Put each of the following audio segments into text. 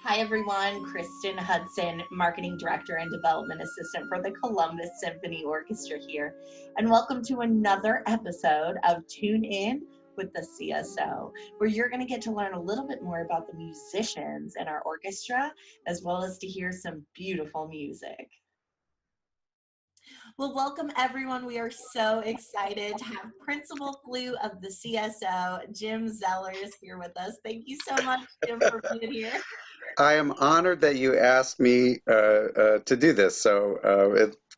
Hi, everyone. Kristen Hudson, Marketing Director and Development Assistant for the Columbus Symphony Orchestra here. And welcome to another episode of Tune In with the CSO, where you're going to get to learn a little bit more about the musicians in our orchestra, as well as to hear some beautiful music. Well, welcome everyone. We are so excited to have Principal Flute of the CSO, Jim Zeller, is here with us. Thank you so much, Jim, for being here. I am honored that you asked me to do this. So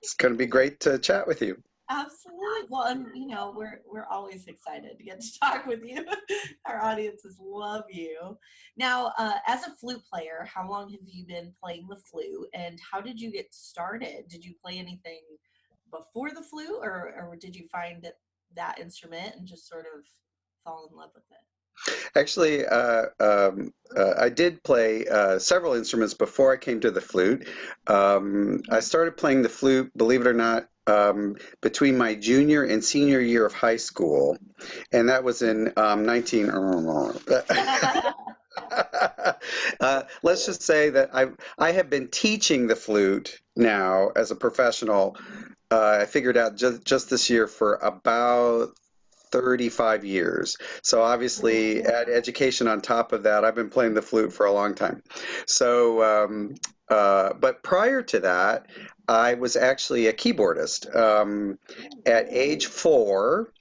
it's going to be great to chat with you. Absolutely. Well, and we're always excited to get to talk with you. Our audiences love you. Now, as a flute player, how long have you been playing the flute, and how did you get started? Did you play anything before the flute, or did you find that instrument and just sort of fall in love with it? Actually, I did play several instruments before I came to the flute. I started playing the flute, believe it or not, between my junior and senior year of high school, and that was in 19. Let's just say that I have been teaching the flute now as a professional. I figured out just this year for about 35 years. So obviously add education on top of that. I've been playing the flute for a long time. So, but prior to that, I was actually a keyboardist. At age 4,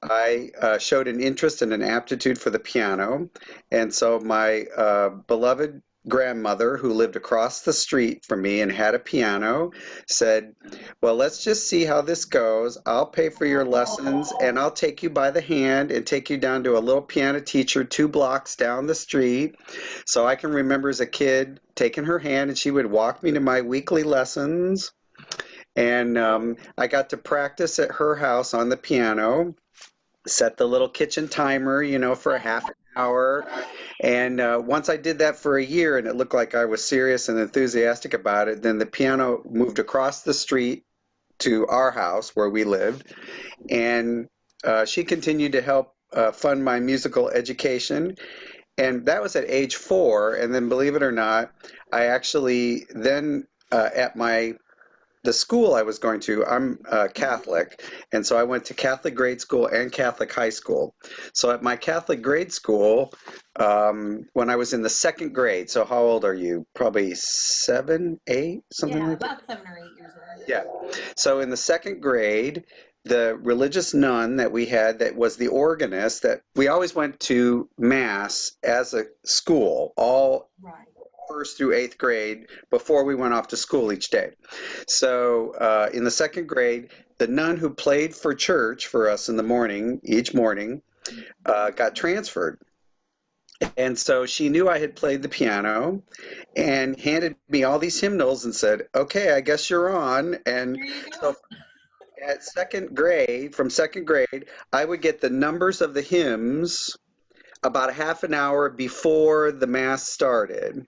I showed an interest and an aptitude for the piano. And so my beloved grandmother, who lived across the street from me and had a piano, said, well, let's just see how this goes. I'll pay for your lessons, and I'll take you by the hand and take you down to a little piano teacher 2 blocks down the street. So I can remember as a kid taking her hand, and she would walk me to my weekly lessons. And I got to practice at her house on the piano, set the little kitchen timer, for a half an hour. And once I did that for a year and it looked like I was serious and enthusiastic about it, then the piano moved across the street to our house where we lived. And she continued to help fund my musical education. And that was at age 4. And then, believe it or not, I actually then at the school I was going to, I'm Catholic, and so I went to Catholic grade school and Catholic high school. So at my Catholic grade school, when I was in the 2nd grade, so how old are you? Probably 7, 8, something like that? About 7 or 8 years old. Yeah. So in the 2nd grade, the religious nun that we had that was the organist, that we always went to Mass as a school, all Right. 1st through 8th grade before we went off to school each day. So in the 2nd grade, the nun who played for church for us in the morning, each morning, got transferred. And so she knew I had played the piano and handed me all these hymnals and said, okay, I guess you're on. And so at 2nd grade, from 2nd grade, I would get the numbers of the hymns about a half an hour before the Mass started.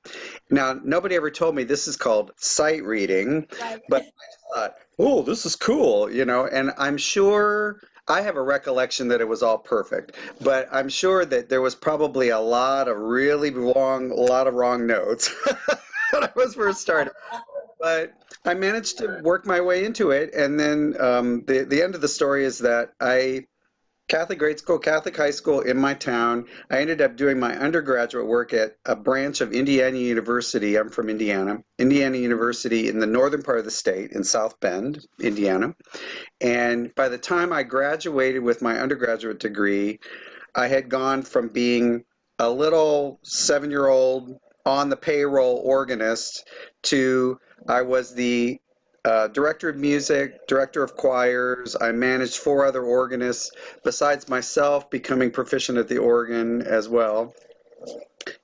Now, nobody ever told me this is called sight reading, Right. but I thought, oh, this is cool, and I'm sure I have a recollection that it was all perfect, but I'm sure that there was probably a lot of wrong notes when I was first started. But I managed to work my way into it, and then the end of the story is that Catholic grade school, Catholic high school in my town. I ended up doing my undergraduate work at a branch of Indiana University. I'm from Indiana. Indiana University in the northern part of the state in South Bend, Indiana. And by the time I graduated with my undergraduate degree, I had gone from being a little 7-year-old on the payroll organist to I was the director of music, director of choirs. I managed 4 other organists besides myself, becoming proficient at the organ as well.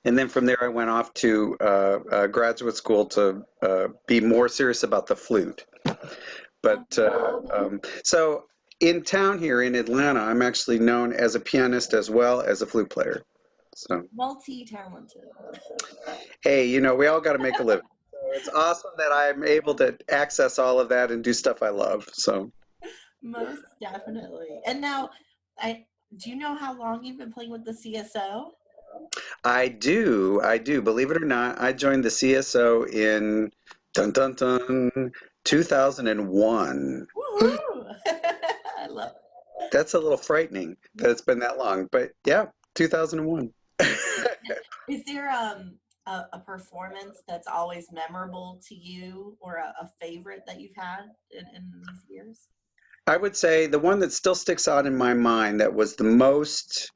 And then from there, I went off to graduate school to be more serious about the flute. But so in town here in Atlanta, I'm actually known as a pianist as well as a flute player. So Multi-talented. Hey, we all got to make a living. It's awesome that I'm able to access all of that and do stuff I love. So Most definitely. And now, do you know how long you've been playing with the CSO? I do. Believe it or not, I joined the CSO in dun dun dun 2001. Woohoo! I love it. That's a little frightening that it's been that long, but yeah, 2001. Is there a performance that's always memorable to you, or a favorite that you've had in these years? I would say the one that still sticks out in my mind that was the most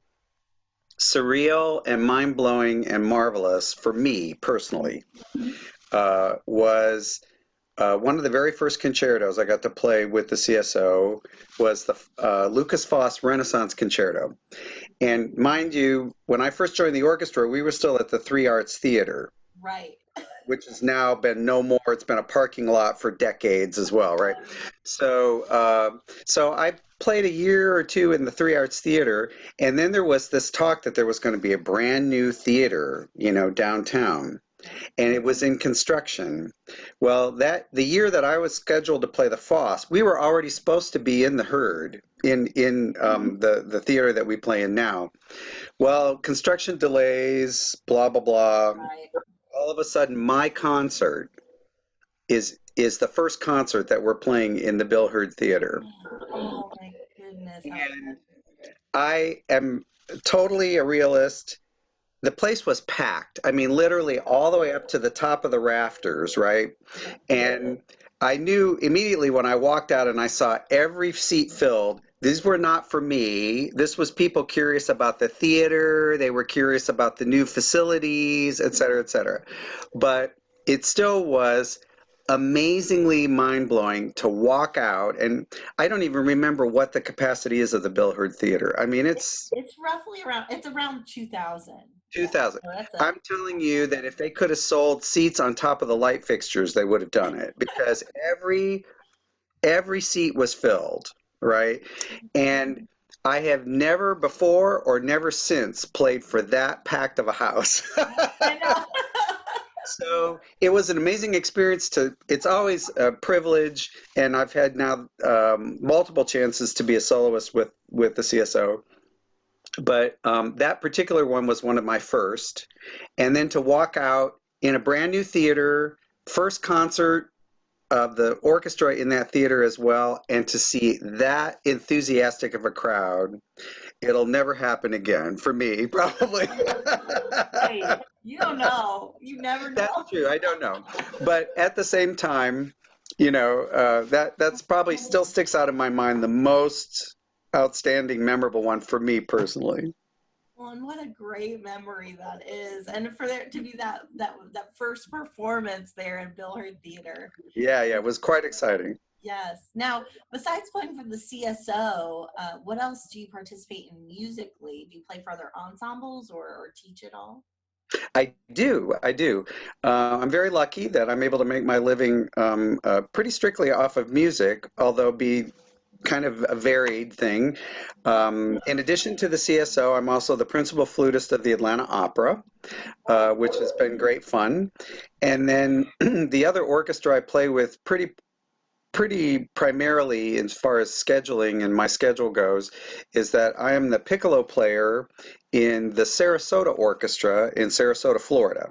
surreal and mind-blowing and marvelous for me personally was one of the very first concertos I got to play with the CSO was the Lucas Foss Renaissance Concerto. And mind you, when I first joined the orchestra, we were still at the Three Arts Theater, Right. which has now been no more. It's been a parking lot for decades as well, right? So I played a year or two in the Three Arts Theater, and then there was this talk that there was going to be a brand new theater, downtown, and it was in construction. Well, the year that I was scheduled to play the Foss, we were already supposed to be in the Herd in the theater that we play in now. Well, construction delays, blah blah blah. Right. All of a sudden, my concert is the first concert that we're playing in the Bill Hurd Theater. Oh my goodness. How And I am totally a realist. The place was packed. I mean, literally all the way up to the top of the rafters, right? And I knew immediately when I walked out and I saw every seat filled, these were not for me. This was people curious about the theater. They were curious about the new facilities, et cetera, et cetera. But it still was amazingly mind-blowing to walk out. And I don't even remember what the capacity is of the Bill Hurd Theater. I mean, it's it's roughly around 2000. Yeah. 2000. So that's a I'm telling you that if they could have sold seats on top of the light fixtures, they would have done it because every seat was filled, right? And I have never before or never since played for that packed of a house. I know. So it was an amazing experience it's always a privilege, and I've had now multiple chances to be a soloist with the CSO. But that particular one was one of my first. And then to walk out in a brand new theater, first concert of the orchestra in that theater as well, and to see that enthusiastic of a crowd, it'll never happen again for me, probably. Hey, you don't know. You never know. That's true. I don't know. But at the same time, that's probably still sticks out in my mind the most outstanding, memorable one for me personally. Well, and what a great memory that is, and for there to be that first performance there in Bill Hurd Theater. Yeah, it was quite exciting. Yes. Now, besides playing for the CSO, what else do you participate in musically? Do you play for other ensembles or teach at all? I do. I do. I'm very lucky that I'm able to make my living pretty strictly off of music, although be kind of a varied thing. In addition to the CSO, I'm also the principal flutist of the Atlanta Opera, which has been great fun. And then the other orchestra I play with pretty primarily as far as scheduling and my schedule goes is that I am the piccolo player in the Sarasota Orchestra in Sarasota, Florida.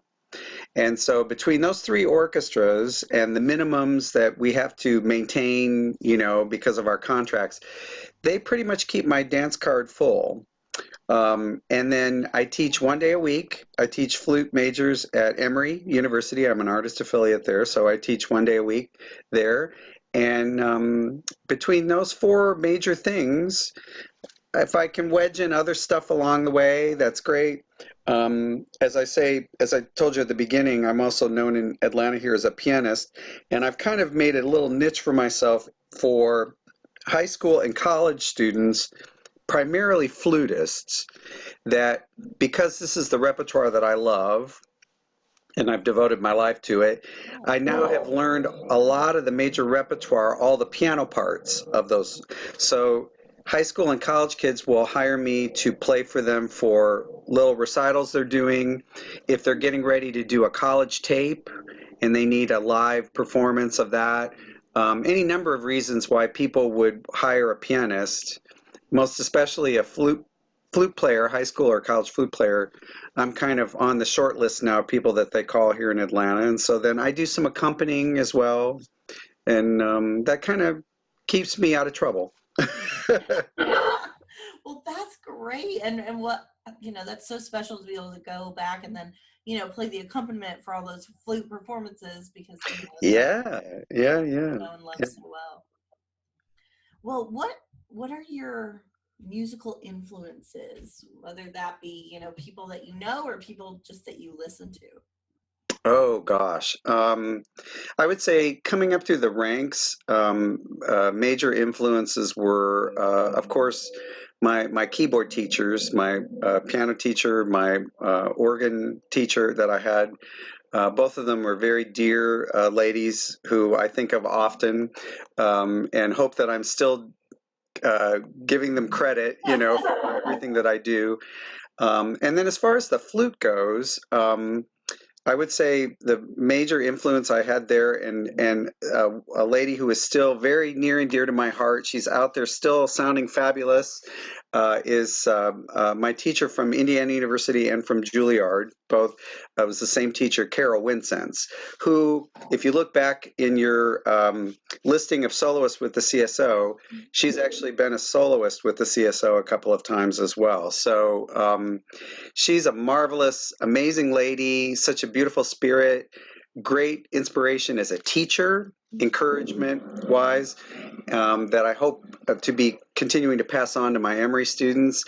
And so between those three orchestras and the minimums that we have to maintain, because of our contracts, they pretty much keep my dance card full. And then I teach one day a week. I teach flute majors at Emory University. I'm an artist affiliate there, so I teach one day a week there. And between those four major things, if I can wedge in other stuff along the way, that's great. As I told you at the beginning, I'm also known in Atlanta here as a pianist, and I've kind of made a little niche for myself for high school and college students, primarily flutists, that because this is the repertoire that I love, and I've devoted my life to it, I now have learned a lot of the major repertoire, all the piano parts of those. So high school and college kids will hire me to play for them for little recitals they're doing. If they're getting ready to do a college tape and they need a live performance of that, any number of reasons why people would hire a pianist, most especially a flute flute player, high school or college flute player, I'm kind of on the short list now of people that they call here in Atlanta. And so then I do some accompanying as well. And that kind of keeps me out of trouble. Well, that's great. And what, that's so special to be able to go back and then, play the accompaniment for all those flute performances because, Yeah, yeah, yeah. know and love so well. Well, what are your musical influences, whether that be, people that you know or people just that you listen to? Oh gosh. I would say coming up through the ranks, major influences were, of course, my keyboard teachers, my piano teacher, my organ teacher that I had. Both of them were very dear ladies who I think of often, and hope that I'm still giving them credit, for everything that I do. And then as far as the flute goes, I would say the major influence I had there, and a lady who is still very near and dear to my heart. She's out there still sounding fabulous. Is my teacher from Indiana University and from Juilliard. Both was the same teacher, Carol Winsense, who, if you look back in your listing of soloists with the CSO, she's actually been a soloist with the CSO a couple of times as well. So she's a marvelous, amazing lady, such a beautiful spirit, great inspiration as a teacher, encouragement wise, that I hope to be continuing to pass on to my Emory students.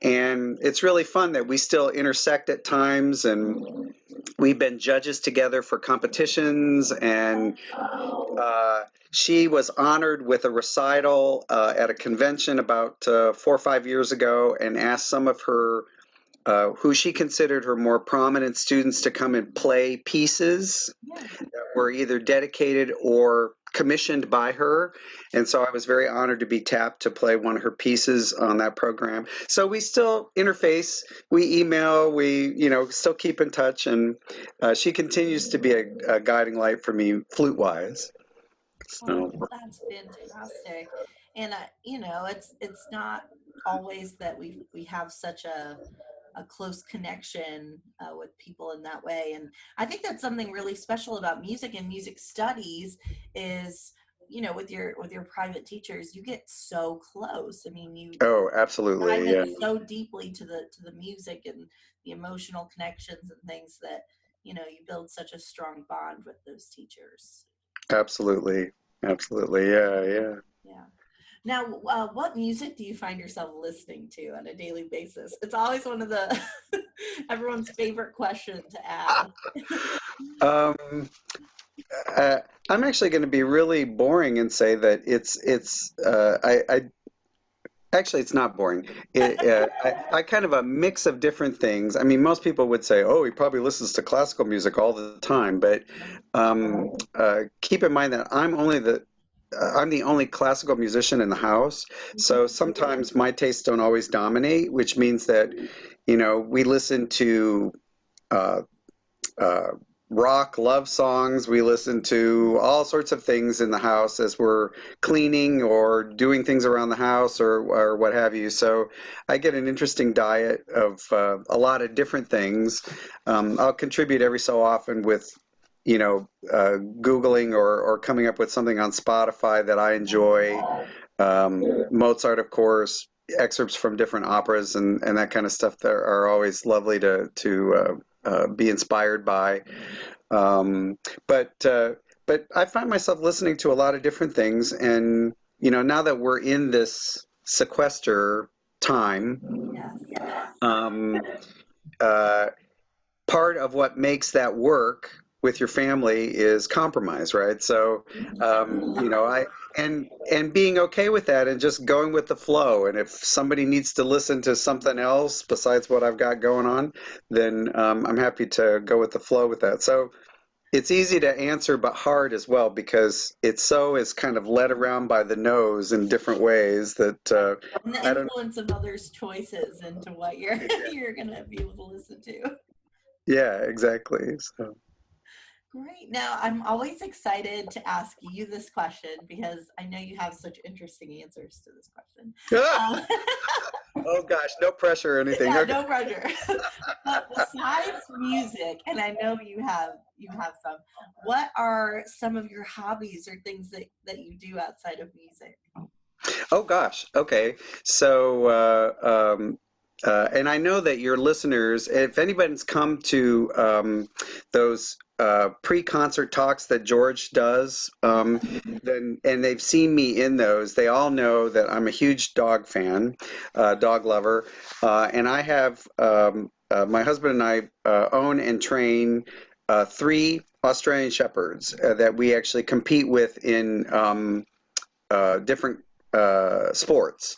And it's really fun that we still intersect at times, and we've been judges together for competitions, and she was honored with a recital at a convention about 4 or 5 years ago, and asked some of her who she considered her more prominent students to come and play pieces that were either dedicated or commissioned by her. And so I was very honored to be tapped to play one of her pieces on that program. So we still interface, we email, we, still keep in touch. And she continues to be a guiding light for me flute-wise. Oh, So. that's fantastic. And it's not always that we have such a close connection with people in that way. And I think that's something really special about music and music studies is, with your private teachers, you get so close. I mean, you Oh, dive absolutely, yeah. in so deeply to the music and the emotional connections and things that, you build such a strong bond with those teachers. Absolutely, absolutely, yeah, yeah. Yeah. Now, what music do you find yourself listening to on a daily basis? It's always one of the everyone's favorite question to ask. Um, uh, I'm actually going to be really boring and say that I actually it's not boring. I kind of a mix of different things. I mean, most people would say, "Oh, he probably listens to classical music all the time," but keep in mind that I'm the only classical musician in the house, so sometimes my tastes don't always dominate, which means that, we listen to uh, uh, rock love songs. We listen to all sorts of things in the house as we're cleaning or doing things around the house or what have you. So I get an interesting diet of a lot of different things. I'll contribute every so often with, Googling or coming up with something on Spotify that I enjoy. Mozart, of course, excerpts from different operas and that kind of stuff that are always lovely to be inspired by. Um, but I find myself listening to a lot of different things, and now that we're in this sequester time, Yes. um, uh, part of what makes that work with your family is compromise, right? So, I and being okay with that and just going with the flow. And if somebody needs to listen to something else besides what I've got going on, then I'm happy to go with the flow with that. So it's easy to answer, but hard as well because is kind of led around by the nose in different ways that And the I don't. influence of others' choices into what you're you're gonna be able to listen to. Yeah, exactly. So. Great. Now, I'm always excited to ask you this question because I know you have such interesting answers to this question. Um, Oh gosh, no pressure or anything. Yeah, Okay. no pressure. But besides music, and I know you have some, what are some of your hobbies or things that you do outside of music? Oh gosh. Okay. So, and I know that your listeners, if anybody's come to those pre-concert talks that George does, then and they've seen me in those, they all know that I'm a huge dog fan, dog lover, and I have my husband and I own and train three Australian Shepherds that we actually compete with in different sports.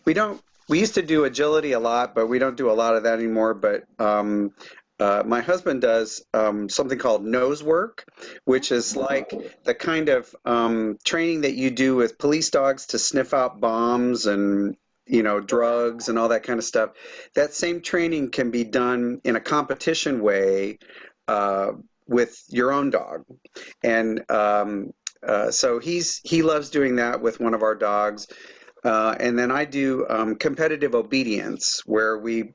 We don't. We used to do agility a lot, but we don't do a lot of that anymore. But my husband does something called nose work, which is like the kind of training that you do with police dogs to sniff out bombs and drugs and all that kind of stuff. That same training can be done in a competition way uh, with your own dog, and so he loves doing that with one of our dogs. And then I do competitive obedience, where we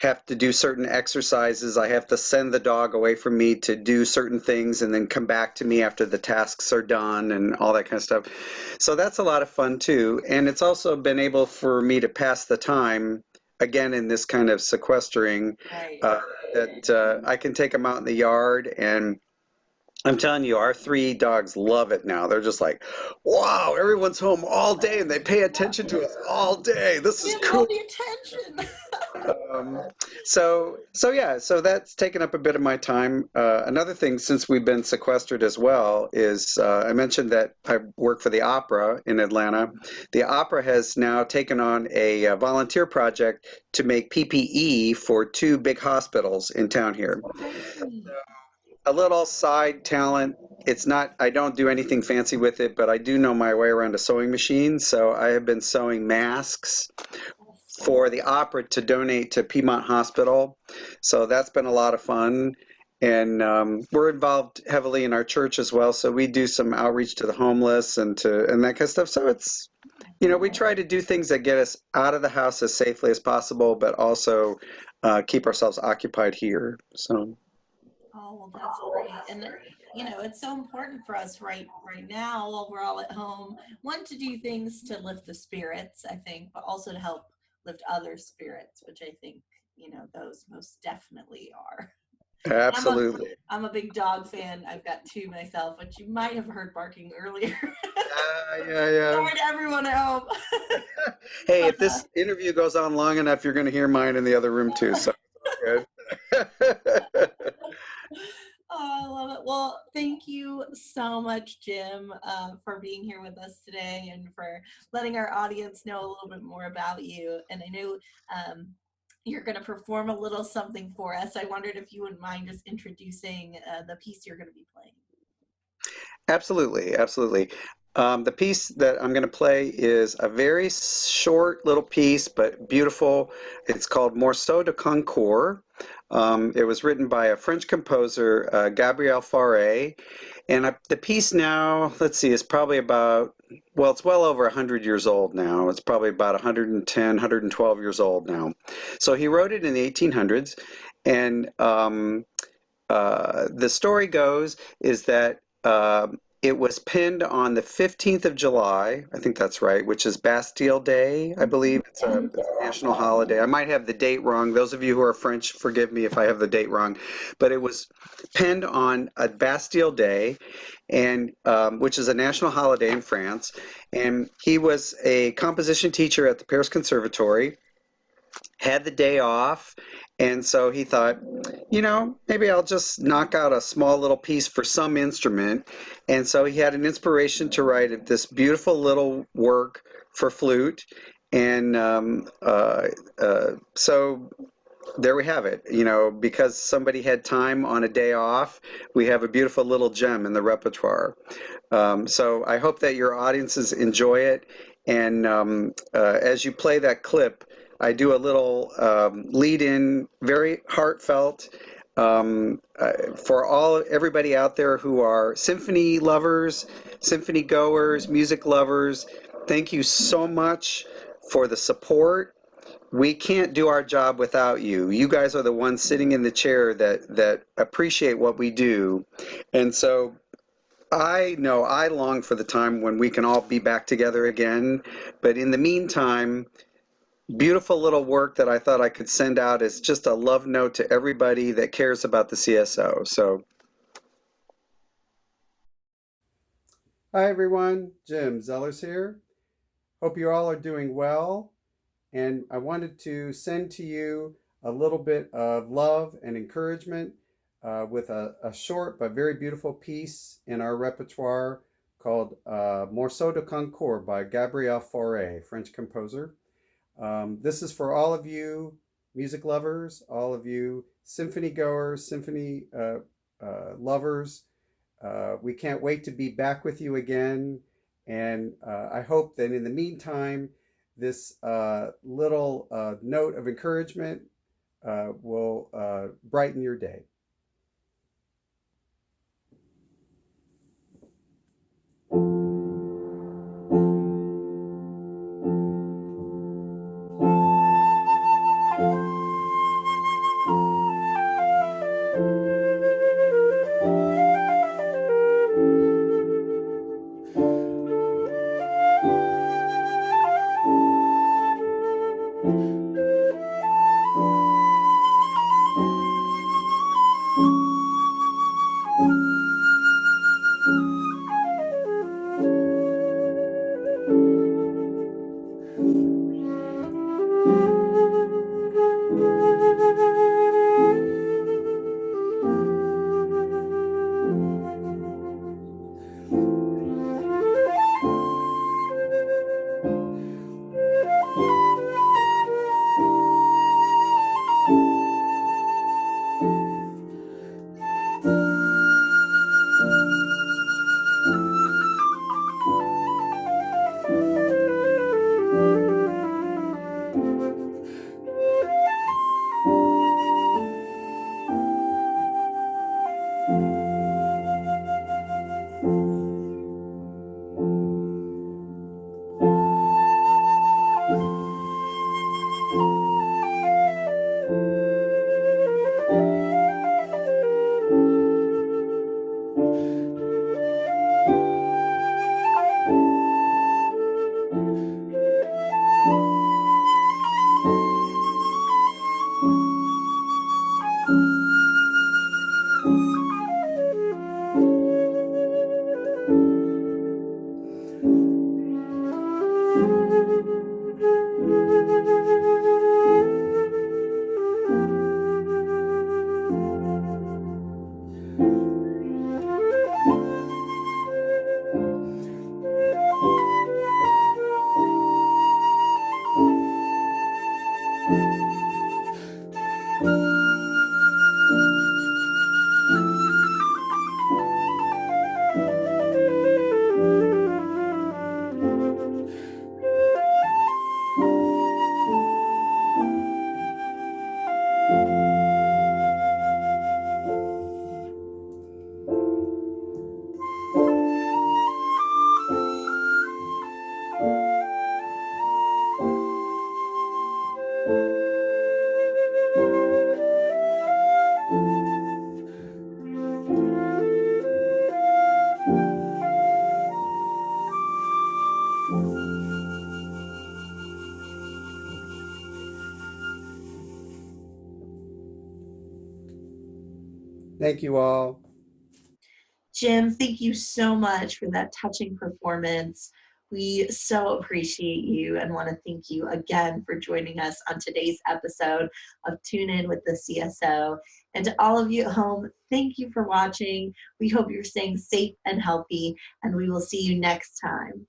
have to do certain exercises. I have to send the dog away from me to do certain things and then come back to me after the tasks are done and all that kind of stuff. So that's a lot of fun too. And it's also been able for me to pass the time again in this kind of sequestering, Right. that I can take them out in the yard, and I'm telling you, our three dogs love it now. They're just like, wow, everyone's home all day and they pay attention to us all day. This is Give me all cool. the attention. Um, so yeah, so that's taken up a bit of my time. Another thing, since we've been sequestered as well, is I mentioned that I work for the opera in Atlanta. The opera has now taken on a volunteer project to make PPE for two big hospitals in town here. Great. A little side talent. It's not, I don't do anything fancy with it, but I do know my way around a sewing machine. So I have been sewing masks for the opera to donate to Piedmont Hospital. So that's been a lot of fun. And we're involved heavily in our church as well. So we do some outreach to the homeless and that kind of stuff. So it's, we try to do things that get us out of the house as safely as possible, but also keep ourselves occupied here. So. Oh, well, that's great. And it's so important for us right now while we're all at home. One, to do things to lift the spirits, I think, but also to help lift other spirits, which I think, those most definitely are. I'm a Absolutely. I'm a big dog fan. I've got two myself, which you might have heard barking earlier. Yeah. Sorry to everyone at home. Hey, But, if this interview goes on long enough, you're going to hear mine in the other room too. So good. oh, I love it. Well, thank you so much, Jim, for being here with us today and for letting our audience know a little bit more about you. And I know you're going to perform a little something for us. I wondered if you wouldn't mind just introducing the piece you're going to be playing. Absolutely. The piece that I'm going to play is a very short little piece, but beautiful. It's called Morceau de Concours. It was written by a French composer, Gabriel Fauré. And the piece now, let's see, is probably it's well over 100 years old now. It's probably about 110, 112 years old now. So he wrote it in the 1800s. And the story goes is that it was penned on the 15th of July, I think that's right, which is Bastille Day, I believe. It's a national holiday. I might have the date wrong. Those of you who are French, forgive me if I have the date wrong. But it was penned on a Bastille Day, and which is a national holiday in France. And he was a composition teacher at the Paris Conservatory, had the day off, and so he thought, maybe I'll just knock out a small little piece for some instrument. And so he had an inspiration to write this beautiful little work for flute. And so there we have it. Because somebody had time on a day off, we have a beautiful little gem in the repertoire. So I hope that your audiences enjoy it. And as you play that clip, I do a little lead in, very heartfelt, for everybody out there who are symphony lovers, symphony goers, music lovers. Thank you so much for the support. We can't do our job without you. You guys are the ones sitting in the chair that appreciate what we do. And so I know I long for the time when we can all be back together again. But in the meantime, beautiful little work that I thought I could send out as just a love note to everybody that cares about the CSO. So, hi everyone, Jim Zeller's here. Hope you all are doing well. And I wanted to send to you a little bit of love and encouragement with a short but very beautiful piece in our repertoire called Morceau de Concord by Gabriel Fauré, French composer. This is for all of you music lovers, all of you symphony goers, symphony lovers. We can't wait to be back with you again. And I hope that in the meantime, this little note of encouragement will brighten your day. Thank you all. Jim, thank you so much for that touching performance. We so appreciate you and want to thank you again for joining us on today's episode of Tune In with the CSO. And to all of you at home, thank you for watching. We hope you're staying safe and healthy, and we will see you next time.